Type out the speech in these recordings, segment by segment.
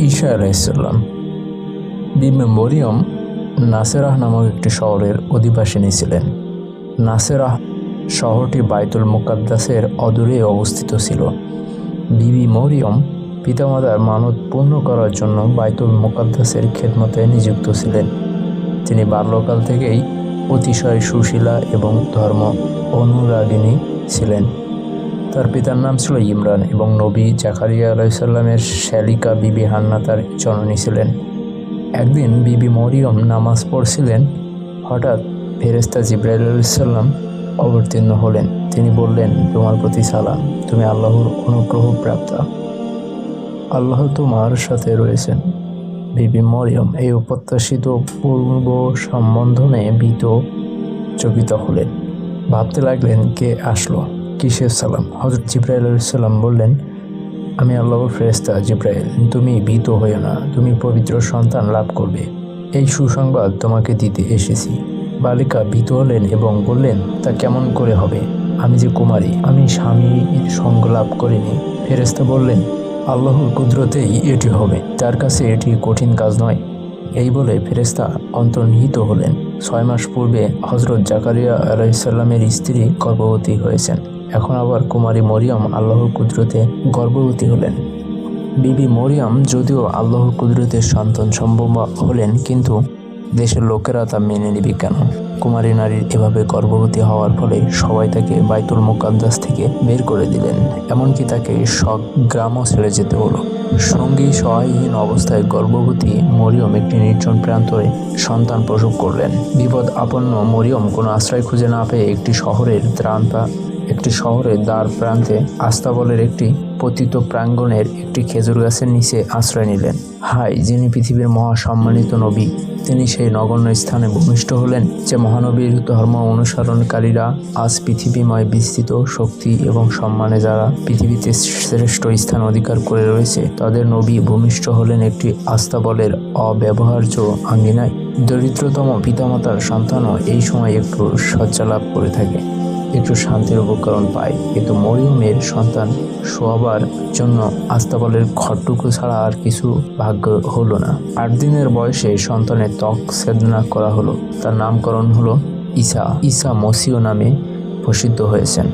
ঈসা আলাইহিসসালাম। বিবি মরিয়ম নাসেরাহ নামক একটি শহরের অধিবাসিনী ছিলেন। নাসেরাহ শহরটি বাইতুল মুকাদ্দাসের অদূরে অবস্থিত ছিল। বিবি মরিয়ম পিতামাতার মানত পূর্ণ করার জন্য বাইতুল মুকাদ্দাসের খেদমতে নিযুক্ত ছিলেন। তিনি বাল্যকাল থেকেই অতিশয় সুশীলা এবং ধর্ম অনুরাগিণী ছিলেন। তার পিতার নাম ছিল ইমরান এবং নবী জাকারিয়া আলাইহিসসালামের শ্যালিকা বিবি হান্না তার জননী ছিলেন। একদিন বিবি মরিয়ম নামাজ পড়ছিলেন। হঠাৎ ফেরেশতা জিবরাইল আলাইহিসসালাম অবতীর্ণ হলেন। তিনি বললেন, তোমার প্রতি সালাম, তুমি আল্লাহর অনুগ্রহ প্রাপ্তা, আল্লাহ তোমার সাথে রয়েছেন। বিবি মরিয়ম এই অপ্রত্যাশিত পূর্ব সম্বোধনে ভীত চকিত হলেন। ভাবতে লাগলেন, কে আসলো, কিসের সালাম। হযরত জিবরাইল আলাইহিসসালাম বললেন, আমি আল্লাহর ফেরেশতা জিবরাইল, তুমি ভীত হইও না, তুমি পবিত্র সন্তান লাভ করবে, এই সুসংবাদ তোমাকে দিতে এসেছি। বালিকা ভীত হলেন এবং বললেন, তা কেমন করে হবে? আমি যে কুমারী, আমি স্বামীর সঙ্গ লাভ করিনি। ফেরেশতা বললেন, আল্লাহর কুদরতেই এটি হবে, তার কাছে এটি কঠিন কাজ নয়। এই বলে ফেরেশতা অন্তর্নিহিত হলেন। 6 মাস পূর্বে হযরত জাকারিয়া আলাইহিসসালামের স্ত্রী গর্ভবতী হয়েছেন। এখন আবার কুমারী মরিয়ম আল্লাহর কুদরতে গর্ভবতী হলেন। বিবি মরিয়ম যদিও আল্লাহর কুদরতের সন্তান সম্ভব হলেন, কিন্তু দেশের লোকেরা তা মেনে নিবে কেন? কুমারী নারীর এভাবে গর্ভবতী হওয়ার ফলে সবাই তাকে বাইতুল মুকাদ্দাস থেকে বের করে দিলেন। এমনকি তাকে গ্রামও ছেড়ে যেতে হলো। সঙ্গী সহায়হীন অবস্থায় গর্ভবতী মরিয়ম একটি নির্জন প্রান্তরে সন্তান প্রসব করলেন। বিপদ আপন্ন মরিয়ম কোনো আশ্রয় খুঁজে না পেয়ে একটি শহরের দ্বার প্রান্তে আস্তাবলের একটি পতিত প্রাঙ্গণের একটি খেজুর গাছের নিচে আশ্রয় নিলেন। হাই, যিনি পৃথিবীর মহাসম্মানিত নবী, তিনি সেই নগণ্য স্থানে ভূমিষ্ঠ হলেন যে মহানবীর ধর্ম অনুসরণকারীরা আজ পৃথিবীময় বিস্তৃত শক্তি এবং সম্মানে যারা পৃথিবীতে শ্রেষ্ঠ স্থান অধিকার করে রয়েছে, তাদের নবী ভূমিষ্ঠ হলেন একটি আস্তাবলের অব্যবহার্য আঙ্গিনায়। দরিদ্রতম পিতামাতার সন্তানও এই সময় একটু শয্যা লাভ করে থাকে, একটু শান্তির উপকরণ পায়। কিন্তু মরিয়মের সন্তান শোয়াবার জন্য আস্তাবলের ঘরটুকু ছাড়া আর কিছু ভাগ্য হলো না। 8 দিনের বয়সে সন্তানের ত্বক ছেদনা করা হলো। তার নামকরণ হলো ঈসা মসীহ নামে প্রসিদ্ধ হয়েছেন।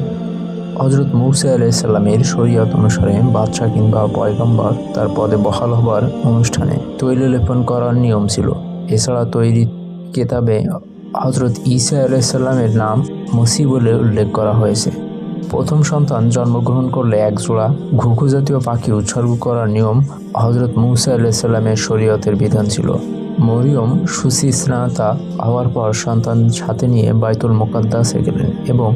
হযরত মূসা আলাইহিসসালামের শরীয়ত অনুসারে বাদশা কিংবা পয়গম্বর তার পদে বহাল হবার অনুষ্ঠানে তৈল লেপন করার নিয়ম ছিল। এছাড়া তৈরি কেতাবে হযরত ঈসা আলাইহিসসালামের নাম মসীহ বলে উল্লেখ করা হয়েছে। প্রথম সন্তান জন্মগ্রহণ করলে এক জোড়া ঘুঘু জাতীয় পাখি উৎসর্গ করার নিয়ম হযরত মূসা আলাইহিসসালামের শরীয়তের বিধান ছিল। মরিয়ম সুচিস্নাতা হওয়ার পর সন্তান সাথে নিয়ে বাইতুল মুকাদ্দাসে গেলেন এবং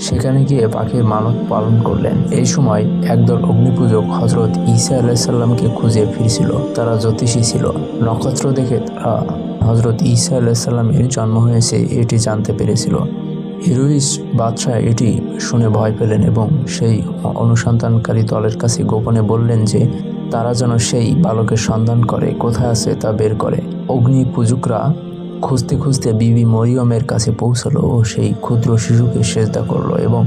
সেখানে গিয়ে পাখির মানত পালন করলেন। এই সময় একদল অগ্নিপূজক হযরত ঈসা আলাইহিসসালামকে খুঁজে ফিরছিল। তারা জ্যোতিষী ছিল। নক্ষত্র দেখে তারা হযরত ঈসা আলাইহিসসালামের জন্ম হয়েছে এটি জানতে পেরেছিল। হিরোইস বাদশাহ এটি শুনে ভয় পেলেন এবং সেই অনুসন্ধানকারী দলের কাছে গোপনে বললেন যে তারা যেন সেই বালকের সন্ধান করে, কোথায় আছে তা বের করে। অগ্নি পূজকরা খুঁজতে খুঁজতে বিবি মরিয়মের কাছে পৌঁছালো ও সেই ক্ষুদ্র শিশুকে সেজদা করলো এবং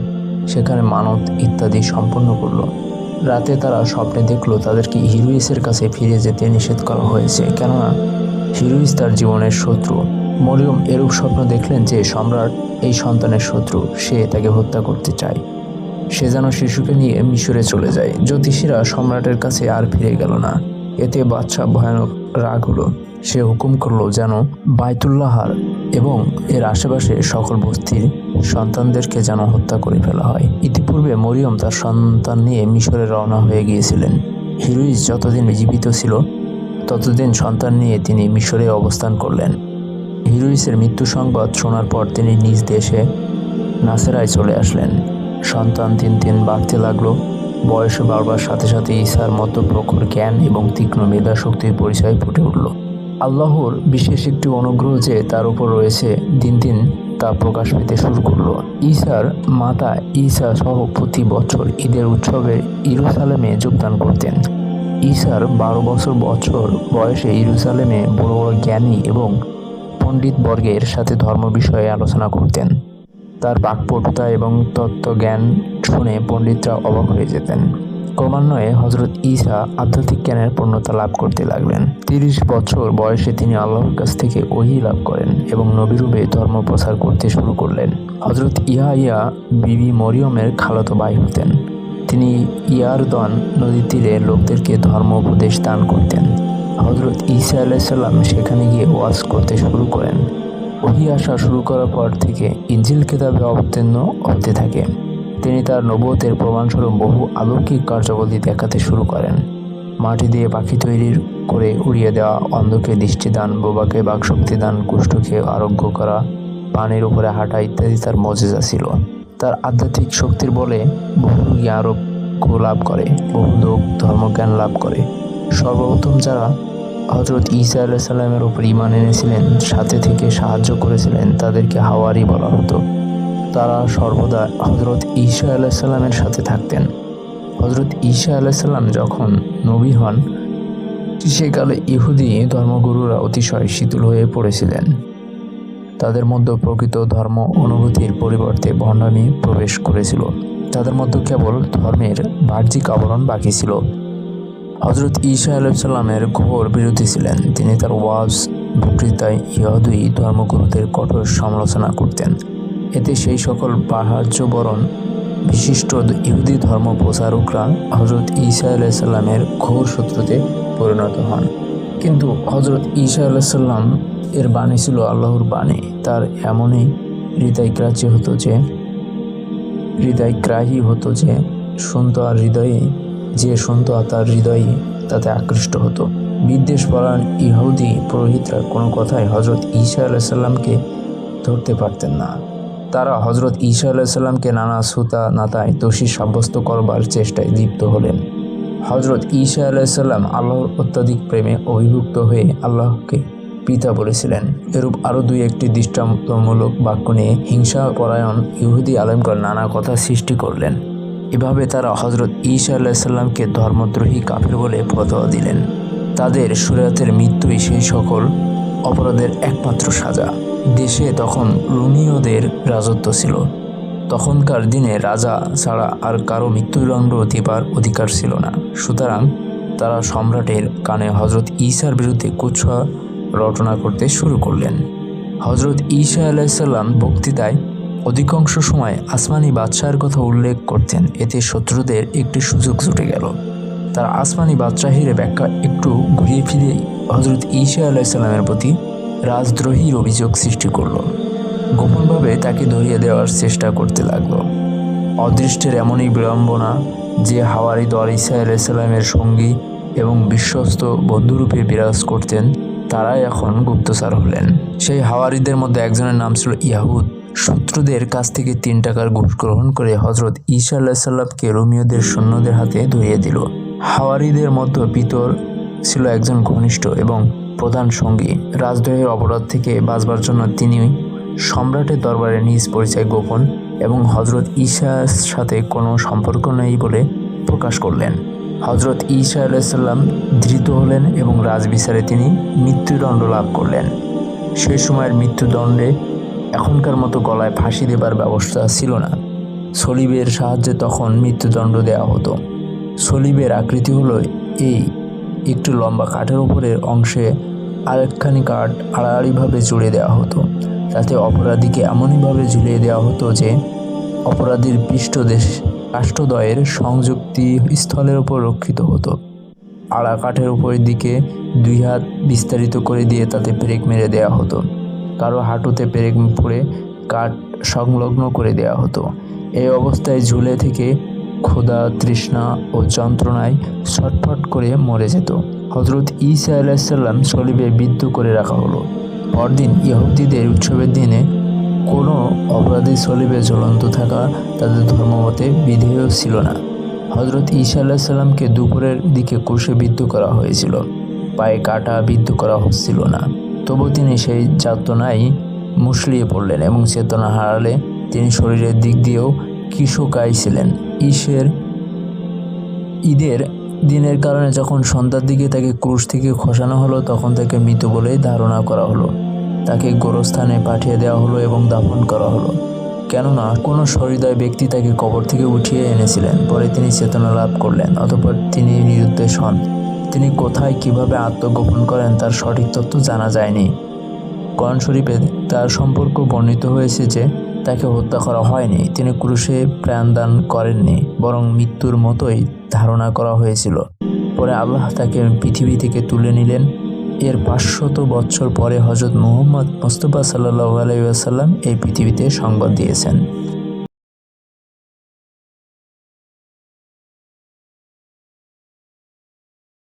সেখানে মানত ইত্যাদি সম্পন্ন করলো। রাতে তারা স্বপ্নে দেখলো তাদেরকে হিরোইসের কাছে ফিরে যেতে নিষেধ করা হয়েছে, কেননা হিরোইস তার জীবনের শত্রু। মরিয়ম এরূপ স্বপ্ন দেখলেন যে সম্রাট এই সন্তানের শত্রু, সে তাকে হত্যা করতে চায়। সে যেন শিশুকে নিয়ে মিশরে চলে যায়। জ্যোতিষীরা সম্রাটের কাছে আর ফিরে গেল না। এতে বাদশাহ ভয়ানক রাগ হলো। সে হুকুম করলো যেন বাইতুল্লাহর এবং এর আশেপাশে সকল বস্তির সন্তানদেরকে যেন হত্যা করে ফেলা হয়। ইতিপূর্বে মরিয়ম তার সন্তান নিয়ে মিশরে রওনা হয়ে গিয়েছিলেন। হিরোইস যতদিন জীবিত ছিল ততদিন সন্তান নিয়ে তিনি মিশরে অবস্থান করলেন। হিরোইসের মৃত্যু সংবাদ শোনার পর তিনি নিজ দেশে নাসেরায় চলে আসলেন। সন্তান দিন বাড়তে লাগলো। বয়স বাড়বার সাথে সাথে ঈসার মধ্যে প্রখর জ্ঞান এবং তীক্ষ্ণ মেধা শক্তির পরিচয় ফুটে উঠল। আল্লাহর বিশেষ একটি অনুগ্রহ যে তার উপর রয়েছে দিন তা প্রকাশ পেতে শুরু করলো। ঈসার মাতা ঈসা সহ প্রতি বছর ঈদের উৎসবে ইয়েরুসালেমে যোগদান করতেন। ঈসার 12 বছর বয়সে ইয়েরুসালেমে বড় বড় জ্ঞানী এবং পণ্ডিতবর্গের সাথে ধর্ম বিষয়ে আলোচনা করতেন। তার বাকপটুতা এবং তত্ত্বজ্ঞান শুনে পণ্ডিতরা অবাক হয়ে যেতেন। ক্রমান্বয়ে হযরত ঈসা আধ্যাত্মিক জ্ঞানের পূর্ণতা লাভ করতে লাগলেন। 30 বছর বয়সে তিনি আল্লাহর কাছ থেকে ওহী লাভ করেন এবং নবীরূপে ধর্ম প্রচার করতে শুরু করলেন। হযরত ইয়াহইয়া বিবি মরিয়মের খালাতো ভাই হতেন। তিনি ইয়ারদন নদীর তীরে লোকদেরকে ধর্ম উপদেশ দান করতেন। হযরত ঈসা আলাইহিস সালাম সেখানে গিয়ে ওয়াজ করতে শুরু করেন। ওহী আসা শুরু করার পর থেকে ইনজিল কিতাবে অবতীর্ণ হতে থাকে। তিনি তার নবুয়তের প্রমাণস্বরূপ বহু অলৌকিক কার্যাবলী দেখাতে শুরু করেন। মাটি দিয়ে পাখি তৈরি করে উড়িয়ে দেওয়া, অন্ধকে দৃষ্টিদান, বোবাকে বাকশক্তি দান, কুষ্ঠকে আরোগ্য করা, পানির উপরে হাঁটা ইত্যাদি তার মুজিজা ছিল। তার আধ্যাত্মিক শক্তির বলে বহু আরোগ্য লাভ করে, বহু লোক ধর্মজ্ঞান লাভ করে। সর্বপ্রথম যারা হযরত ঈসা আলাইহিস সালামের উপর ঈমান এনেছিলেন, সাথে থেকে সাহায্য করেছিলেন, তাদেরকে হাওয়ারি বলা হতো। তারা সর্বদা হযরত ঈসা আলাইহিস সালামের সাথে থাকতেন। হযরত ঈসা আলাইহিস সালাম যখন নবী হন, সেকালে ইহুদি ধর্মগুরুরা অতিশয় শীতল হয়ে পড়েছিলেন। তাদের মধ্যে প্রকৃত ধর্ম অনুভূতির পরিবর্তে ভণ্ডামি প্রবেশ করেছিল। তাদের মধ্যে কেবল ধর্মের বাহ্যিক আবরণ বাকি ছিল। হযরত ঈসা আলাইহিস সালামের ঘোর বিরোধী ছিলেন। তিনি তার ওয়াজ বক্তৃতায় ইহুদি ধর্মগুরুদের কঠোর সমালোচনা করতেন। এতে সেই সকল বাহ্যবরণ বিশিষ্ট ইহুদি ধর্ম প্রচারকরা হযরত ঈসা আলাইহিস সালামের ঘোর শত্রুতে পরিণত হন। কিন্তু হযরত ঈসা আলাইহিস সালাম এর বাণী ছিল আল্লাহর বাণী। তার এমনই হৃদয়গ্রাহী হতো যে শুনত আর তার হৃদয়ে তাতে আকৃষ্ট হতো। বিদ্বেষপরায়ণ ইহুদি পুরোহিতরা কোনো কথায় হযরত ঈসা আলাইহিস সালামকে ধরতে পারতেন না। তারা হযরত ঈসা আলাইহিস সালামকে নানা ছুতা নাতায় দোষী সাব্যস্ত করবার চেষ্টায় লিপ্ত হলেন। হযরত ঈসা আলাইহিস সালাম আল্লাহর অত্যধিক প্রেমে অভিভূত হয়ে আল্লাহকে পিতা বলেছিলেন। এরূপ আরও দুই একটি দৃষ্টান্তমূলক বাক্য নিয়ে হিংসাপরায়ণ ইহুদি আলেমগণ নানা কথা সৃষ্টি করলেন। এভাবে তারা হযরত ঈসা আলাইহিস সালামকে ধর্মদ্রোহী কাফের বলে ফতোয়া দিলেন। তাদের শরীয়তের মৃত্যুই সেই সকল অপরাধের একমাত্র সাজা। দেশে তখন রোমীয়দের রাজত্ব ছিল। তখনকার দিনে রাজা ছাড়া আর কারো মৃত্যুদণ্ড দিবার অধিকার ছিল না। সুতরাং তারা সম্রাটের কানে হযরত ঈসার বিরুদ্ধে কুৎসা রটনা করতে শুরু করলেন। হযরত ঈসা আলাইহিস সালাম বক্তৃতায় অধিকাংশ সময় আসমানি বাদশাহের কথা উল্লেখ করতেন। এতে শত্রুদের একটি সুযোগ জুটে গেল। তার আসমানি বাদশাহীর ব্যাখ্যা একটু ঘুরিয়ে ফিরে হযরত ঈসা আলাইহিস সালামের প্রতি রাজদ্রোহীর অভিযোগ সৃষ্টি করল। গোপনভাবে তাকে ধরিয়ে দেওয়ার চেষ্টা করতে লাগলো। অদৃষ্টের এমনই বিড়ম্বনা যে হাওয়ারি দল ঈসা আলাইহিস সালামের সঙ্গী এবং বিশ্বস্ত বন্ধুরূপে বিরাজ করতেন, তারাই এখন গুপ্তচর হলেন। সেই হাওয়ারিদের মধ্যে একজনের নাম ছিল ইয়াহুদ। শত্রুদের কাছ থেকে 3 টাকার ঘুষ গ্রহণ করে হযরত ঈসা আলাইহিস সালামকে রোমীয়দের সৈন্যদের হাতে ধরিয়ে দিল। হাওয়ারিদের মধ্যে পিতর ছিল একজন ঘনিষ্ঠ এবং প্রধান সঙ্গী। রাজদ্রোহের অপরাধ থেকে বাঁচবার জন্য তিনি সম্রাটের দরবারে নিজ পরিচয় গোপন এবং হযরত ঈসার সাথে কোনো সম্পর্ক নেই বলে প্রকাশ করলেন। হযরত ঈসা আলাইহিস সালাম ধৃত হলেন এবং রাজবিচারে তিনি মৃত্যুদণ্ড লাভ করলেন। সেই সময়ের মৃত্যুদণ্ডে এখনকার মতো গলায় ফাঁসি দেবার ব্যবস্থা ছিল না। সলিবের সাহায্যে তখন মৃত্যুদণ্ড দেওয়া হতো। সলিবের আকৃতি হলো এই: একটু লম্বা কাঠের উপরের অংশে আরেকখানি কাঠ আড়াআড়িভাবে জুড়ে দেওয়া হতো। তাতে অপরাধীকে এমনইভাবে ঝুলিয়ে দেওয়া হতো যে অপরাধীর পৃষ্ঠদেশ কাষ্ঠদ্বয়ের সংযুক্তি স্থলের উপর রক্ষিত হতো। আড়া কাঠের উপরের দিকে 2 হাত বিস্তারিত করে দিয়ে তাতে পেরেক মেরে দেওয়া হতো। কারো হাঁটুতে পেরেক পুড়ে কাঠ সংলগ্ন করে দেওয়া হতো। এই অবস্থায় ঝুলে থেকে ক্ষুধা, তৃষ্ণা ও যন্ত্রণায় ছটফট করে মরে যেত। হযরত ঈসা আলাইহিস সালাম সলিবে বিদ্ধ করে রাখা হলো। পরদিন ইহুদিদের উৎসবের দিনে কোনো অপরাধী সলিবে ঝুলন্ত থাকা তাদের ধর্মমতে বিধেয় ছিল না। হযরত ঈসা আলাইহিস সালামকে দুপুরের দিকে ক্রুশে বিদ্ধ করা হয়েছিল। পায়ে কাটা বিদ্ধ করা হচ্ছিল না। তবু তিনি সেই যাতনায় মুষলিয়ে পড়লেন এবং চেতনা হারালে তিনি শরীরের দিক দিয়েও কিশোকায় ছিলেন। ঈদের দিনের কারণে যখন সন্ধ্যার দিকে তাকে ক্রুশ থেকে খসানো হলো, তখন তাকে মৃত বলেই ধারণা করা হলো। তাকে গোরস্থানে পাঠিয়ে দেওয়া হলো এবং দাফন করা হলো। কেননা কোনো সহৃদয় ব্যক্তি তাকে কবর থেকে উঠিয়ে এনেছিলেন। পরে তিনি চেতনা লাভ করলেন, অতঃপর তিনি নিরুদ্দেশ হন। তিনি কোথায় কিভাবে আত্মগোপন করেন তার সঠিক তথ্য জানা যায়নি। কোরআন শরীফে তার সম্পর্ক বর্ণিত হয়েছে যে তাকে হত্যা করা হয়নি, তিনি ক্রুশে প্রাণদান করেননি, বরং মৃত্যুর মতোই ধারণা করা হয়েছিল। পরে আল্লাহ তাকে পৃথিবী থেকে তুলে নিলেন। এর 500 বছর পরে হযরত মুহাম্মদ মুস্তাফা সাল্লাল্লাহু আলাইহি ওয়াসাল্লাম এই পৃথিবীতে সংবাদ দিয়েছেন।